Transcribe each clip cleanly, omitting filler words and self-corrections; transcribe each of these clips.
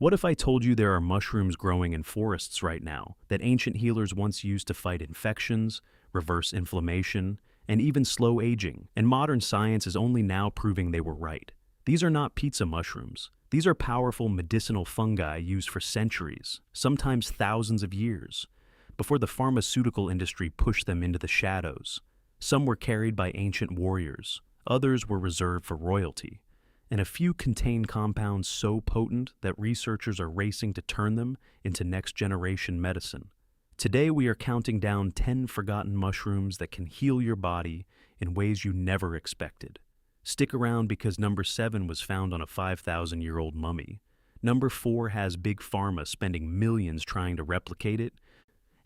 What if I told you there are mushrooms growing in forests right now that ancient healers once used to fight infections, reverse inflammation, and even slow aging, and modern science is only now proving they were right? These are not pizza mushrooms. These are powerful medicinal fungi used for centuries, sometimes thousands of years, before the pharmaceutical industry pushed them into the shadows. Some were carried by ancient warriors, others were reserved for royalty, and a few contain compounds so potent that researchers are racing to turn them into next-generation medicine. Today we are counting down 10 forgotten mushrooms that can heal your body in ways you never expected. Stick around because number 7 was found on a 5,000-year-old mummy. Number 4 has Big Pharma spending millions trying to replicate it.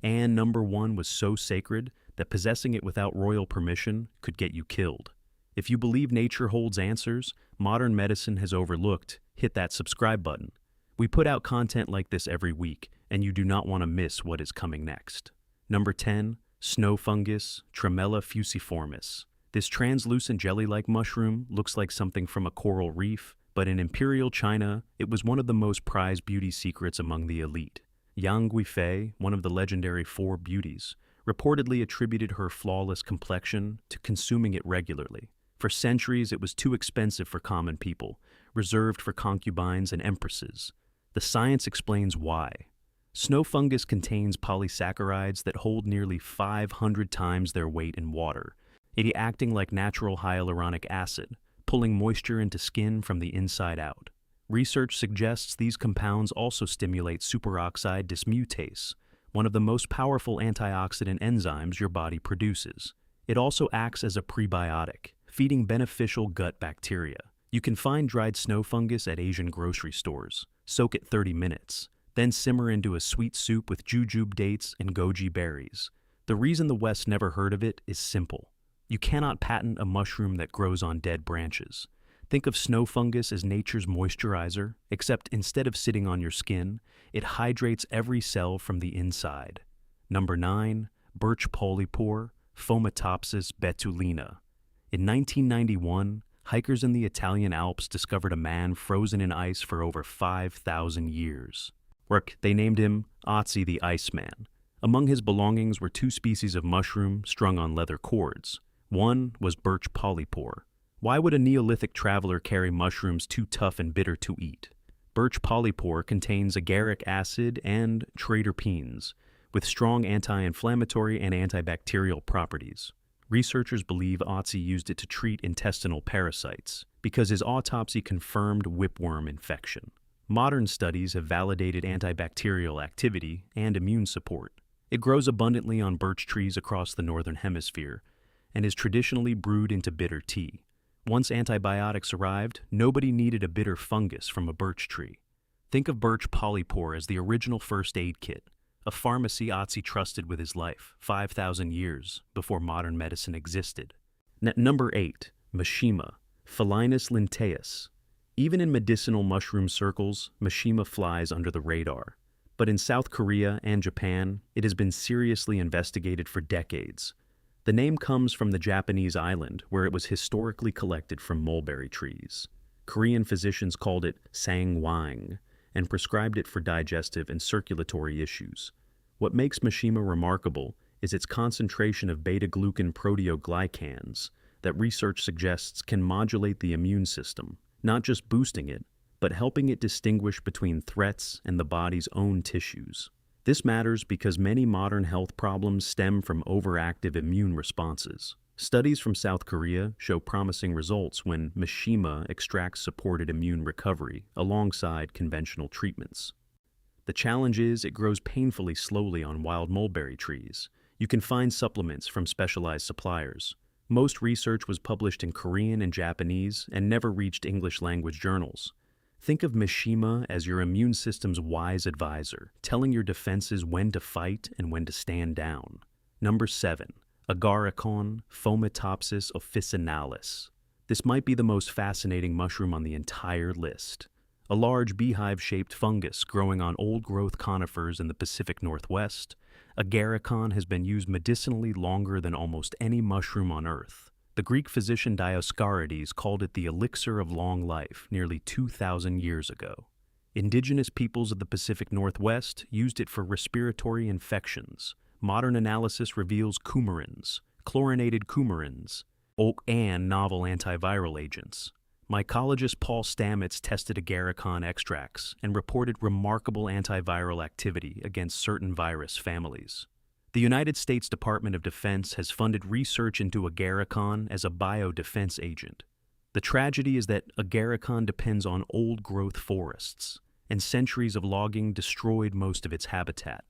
And number 1 was so sacred that possessing it without royal permission could get you killed. If you believe nature holds answers modern medicine has overlooked, hit that subscribe button. We put out content like this every week, and you do not want to miss what is coming next. Number 10, snow fungus, Tremella fusiformis. This translucent jelly-like mushroom looks like something from a coral reef, but in Imperial China, it was one of the most prized beauty secrets among the elite. Yang Guifei, one of the legendary 4 beauties, reportedly attributed her flawless complexion to consuming it regularly. For centuries, it was too expensive for common people, reserved for concubines and empresses. The science explains why. Snow fungus contains polysaccharides that hold nearly 500 times their weight in water, it acting like natural hyaluronic acid, pulling moisture into skin from the inside out. Research suggests these compounds also stimulate superoxide dismutase, one of the most powerful antioxidant enzymes your body produces. It also acts as a prebiotic, feeding beneficial gut bacteria. You can find dried snow fungus at Asian grocery stores. Soak it 30 minutes, then simmer into a sweet soup with jujube dates and goji berries. The reason the West never heard of it is simple. You cannot patent a mushroom that grows on dead branches. Think of snow fungus as nature's moisturizer, except instead of sitting on your skin, it hydrates every cell from the inside. Number 9, birch polypore, Fomitopsis betulina. In 1991, hikers in the Italian Alps discovered a man frozen in ice for over 5,000 years. They named him Otzi the Iceman. Among his belongings were 2 species of mushroom strung on leather cords. One was birch polypore. Why would a Neolithic traveler carry mushrooms too tough and bitter to eat? Birch polypore contains agaric acid and triterpenes, with strong anti-inflammatory and antibacterial properties. Researchers believe Otzi used it to treat intestinal parasites because his autopsy confirmed whipworm infection. Modern studies have validated antibacterial activity and immune support. It grows abundantly on birch trees across the northern hemisphere and is traditionally brewed into bitter tea. Once antibiotics arrived, nobody needed a bitter fungus from a birch tree. Think of birch polypore as the original first aid kit, a pharmacy Otzi trusted with his life 5,000 years before modern medicine existed. Number 8, Mishima, Phelinus lintaeus. Even in medicinal mushroom circles, Mishima flies under the radar. But in South Korea and Japan, it has been seriously investigated for decades. The name comes from the Japanese island where it was historically collected from mulberry trees. Korean physicians called it sangwang and prescribed it for digestive and circulatory issues. What makes Mishima remarkable is its concentration of beta-glucan proteoglycans that research suggests can modulate the immune system, not just boosting it, but helping it distinguish between threats and the body's own tissues. This matters because many modern health problems stem from overactive immune responses. Studies from South Korea show promising results when Mishima extracts supported immune recovery alongside conventional treatments. The challenge is it grows painfully slowly on wild mulberry trees. You can find supplements from specialized suppliers. Most research was published in Korean and Japanese and never reached English-language journals. Think of Mishima as your immune system's wise advisor, telling your defenses when to fight and when to stand down. Number 7, Agarikon, Fomitopsis officinalis. This might be the most fascinating mushroom on the entire list. A large beehive-shaped fungus growing on old-growth conifers in the Pacific Northwest, Agarikon has been used medicinally longer than almost any mushroom on Earth. The Greek physician Dioscorides called it the elixir of long life nearly 2,000 years ago. Indigenous peoples of the Pacific Northwest used it for respiratory infections. Modern analysis reveals coumarins, chlorinated coumarins, and novel antiviral agents. Mycologist Paul Stamets tested Agarikon extracts and reported remarkable antiviral activity against certain virus families. The United States Department of Defense has funded research into Agarikon as a biodefense agent. The tragedy is that Agarikon depends on old-growth forests, and centuries of logging destroyed most of its habitat.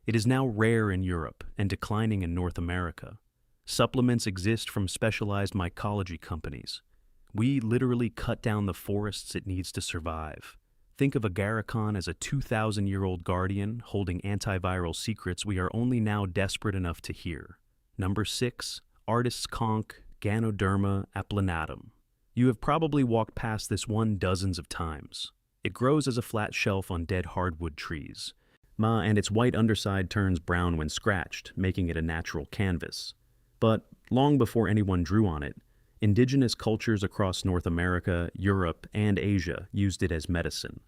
It is now rare in Europe and declining in North America. Supplements exist from specialized mycology companies. We literally cut down the forests it needs to survive. Think of Agarikon as a 2,000-year-old guardian holding antiviral secrets we are only now desperate enough to hear. Number 6. Artist's Conk, Ganoderma applanatum. You have probably walked past this one dozens of times. It grows as a flat shelf on dead hardwood trees. And its white underside turns brown when scratched, making it a natural canvas. But long before anyone drew on it, indigenous cultures across North America, Europe, and Asia used it as medicine.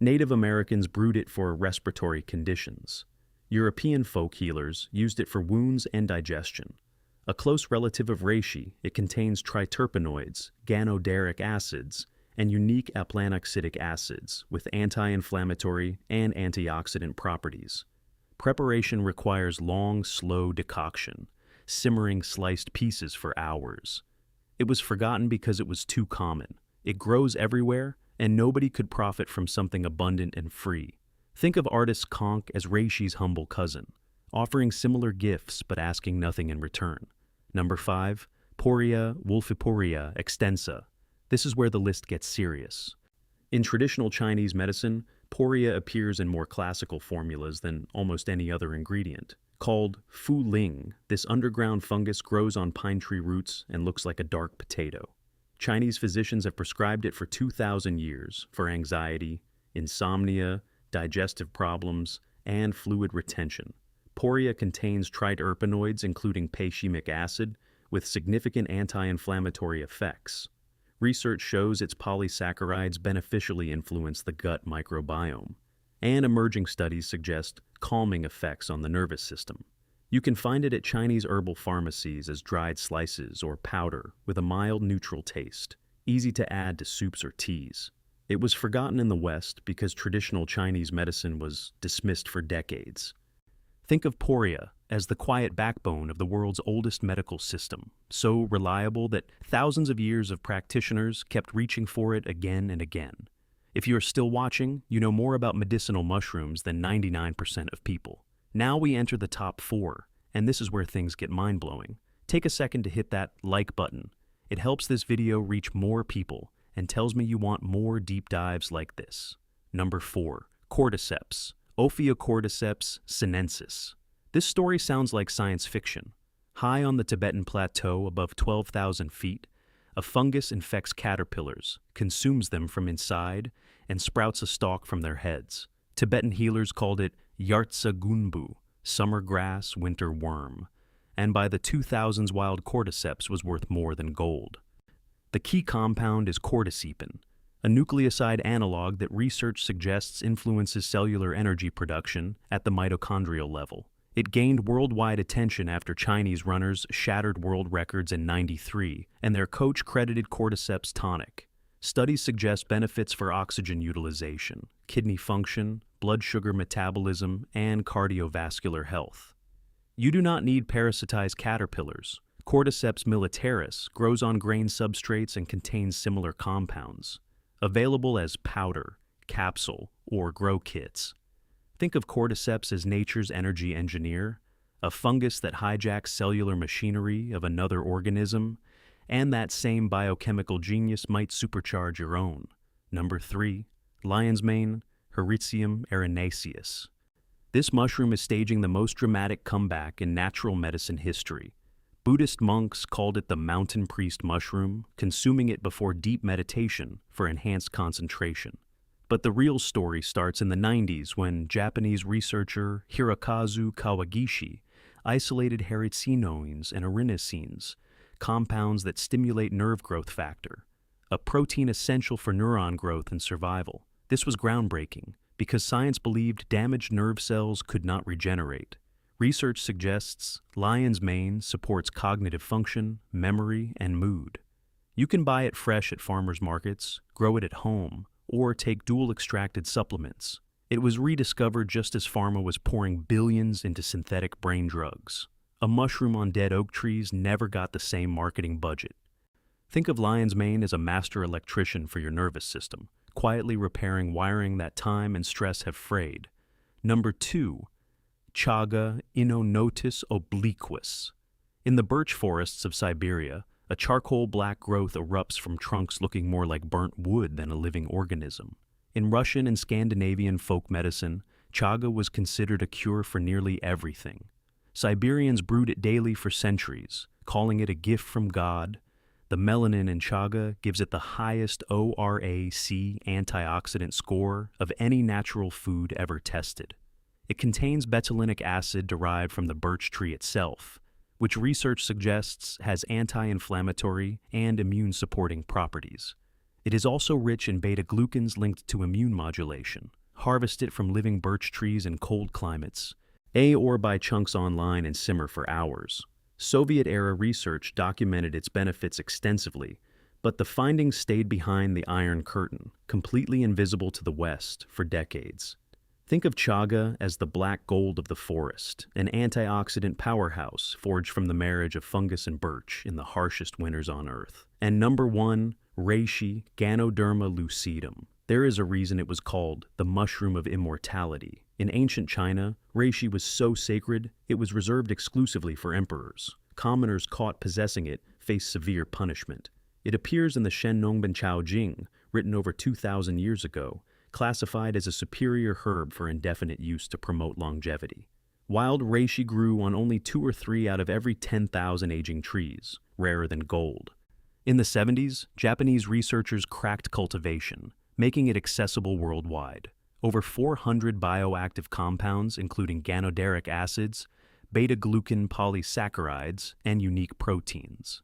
Native Americans brewed it for respiratory conditions. European folk healers used it for wounds and digestion. A close relative of reishi, it contains triterpenoids, ganoderic acids, and unique applanoxidic acids with anti-inflammatory and antioxidant properties. Preparation requires long, slow decoction, simmering sliced pieces for hours. It was forgotten because it was too common. It grows everywhere, and nobody could profit from something abundant and free. Think of artist Conk as Reishi's humble cousin, offering similar gifts but asking nothing in return. Number 5. Poria wolfiporia extensa. This is where the list gets serious. In traditional Chinese medicine, Poria appears in more classical formulas than almost any other ingredient. Called fu ling, this underground fungus grows on pine tree roots and looks like a dark potato. Chinese physicians have prescribed it for 2,000 years for anxiety, insomnia, digestive problems, and fluid retention. Poria contains triterpenoids including paishimic acid with significant anti-inflammatory effects. Research shows its polysaccharides beneficially influence the gut microbiome, and emerging studies suggest calming effects on the nervous system. You can find it at Chinese herbal pharmacies as dried slices or powder with a mild neutral taste, easy to add to soups or teas. It was forgotten in the West because traditional Chinese medicine was dismissed for decades. Think of Poria as the quiet backbone of the world's oldest medical system, so reliable that thousands of years of practitioners kept reaching for it again and again. If you are still watching, you know more about medicinal mushrooms than 99% of people. Now we enter the top 4, and this is where things get mind-blowing. Take a second to hit that like button. It helps this video reach more people and tells me you want more deep dives like this. Number 4. Cordyceps. Ophiocordyceps sinensis. This story sounds like science fiction. High on the Tibetan plateau above 12,000 feet, a fungus infects caterpillars, consumes them from inside, and sprouts a stalk from their heads. Tibetan healers called it Yartsa Gunbu, summer grass, winter worm, and by the 2000s wild cordyceps was worth more than gold. The key compound is cordycepin, a nucleoside analog that research suggests influences cellular energy production at the mitochondrial level. It gained worldwide attention after Chinese runners shattered world records in '93, and their coach credited cordyceps tonic. Studies suggest benefits for oxygen utilization, kidney function, blood sugar metabolism, and cardiovascular health. You do not need parasitized caterpillars. Cordyceps militaris grows on grain substrates and contains similar compounds. Available as powder, capsule, or grow kits. Think of cordyceps as nature's energy engineer, a fungus that hijacks cellular machinery of another organism, and that same biochemical genius might supercharge your own. Number 3. Lion's mane, Hericium erinaceus. This mushroom is staging the most dramatic comeback in natural medicine history. Buddhist monks called it the mountain priest mushroom, consuming it before deep meditation for enhanced concentration. But the real story starts in the 90s when Japanese researcher Hirokazu Kawagishi isolated hericenoines and erinacines, compounds that stimulate nerve growth factor, a protein essential for neuron growth and survival. This was groundbreaking because science believed damaged nerve cells could not regenerate. Research suggests lion's mane supports cognitive function, memory, and mood. You can buy it fresh at farmers markets, grow it at home, or take dual-extracted supplements. It was rediscovered just as pharma was pouring billions into synthetic brain drugs. A mushroom on dead oak trees never got the same marketing budget. Think of lion's mane as a master electrician for your nervous system, quietly repairing wiring that time and stress have frayed. Number 2. Chaga Inonotus obliquus. In the birch forests of Siberia, a charcoal black growth erupts from trunks looking more like burnt wood than a living organism. In Russian and Scandinavian folk medicine, chaga was considered a cure for nearly everything. Siberians brewed it daily for centuries, calling it a gift from God. The melanin in chaga gives it the highest ORAC antioxidant score of any natural food ever tested. It contains betulinic acid derived from the birch tree itself, which research suggests has anti-inflammatory and immune-supporting properties. It is also rich in beta-glucans linked to immune modulation. Harvest it from living birch trees in cold climates, or buy chunks online and simmer for hours. Soviet-era research documented its benefits extensively, but the findings stayed behind the Iron Curtain, completely invisible to the West, for decades. Think of chaga as the black gold of the forest, an antioxidant powerhouse forged from the marriage of fungus and birch in the harshest winters on Earth. And number 1, Reishi Ganoderma lucidum. There is a reason it was called the mushroom of immortality. In ancient China, reishi was so sacred, it was reserved exclusively for emperors. Commoners caught possessing it faced severe punishment. It appears in the Shennongban Chao Jing, written over 2,000 years ago, classified as a superior herb for indefinite use to promote longevity. Wild reishi grew on only 2 or 3 out of every 10,000 aging trees, rarer than gold. In the 70s, Japanese researchers cracked cultivation, making it accessible worldwide. Over 400 bioactive compounds, including ganoderic acids, beta-glucan polysaccharides, and unique proteins.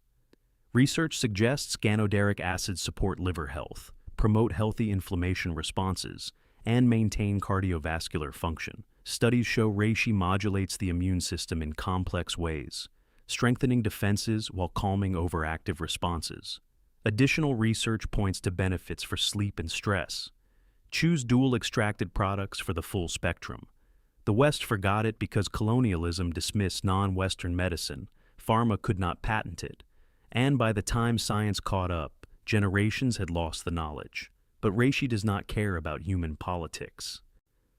Research suggests ganoderic acids support liver health, promote healthy inflammation responses, and maintain cardiovascular function. Studies show reishi modulates the immune system in complex ways, strengthening defenses while calming overactive responses. Additional research points to benefits for sleep and stress. Choose dual-extracted products for the full spectrum. The West forgot it because colonialism dismissed non-Western medicine, pharma could not patent it, and by the time science caught up, generations had lost the knowledge. But reishi does not care about human politics.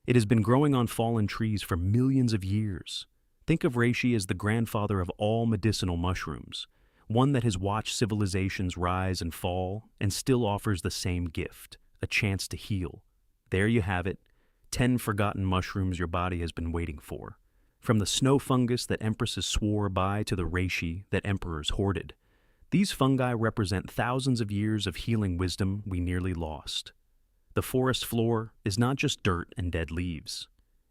It has been growing on fallen trees for millions of years. Think of reishi as the grandfather of all medicinal mushrooms, one that has watched civilizations rise and fall and still offers the same gift, a chance to heal. There you have it, 10 forgotten mushrooms your body has been waiting for. From the snow fungus that empresses swore by to the reishi that emperors hoarded. These fungi represent thousands of years of healing wisdom we nearly lost. The forest floor is not just dirt and dead leaves.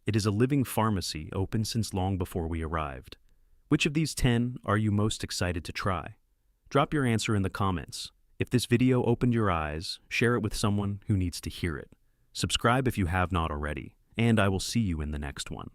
It is a living pharmacy open since long before we arrived. Which of these 10 are you most excited to try? Drop your answer in the comments. If this video opened your eyes, share it with someone who needs to hear it. Subscribe if you have not already, and I will see you in the next one.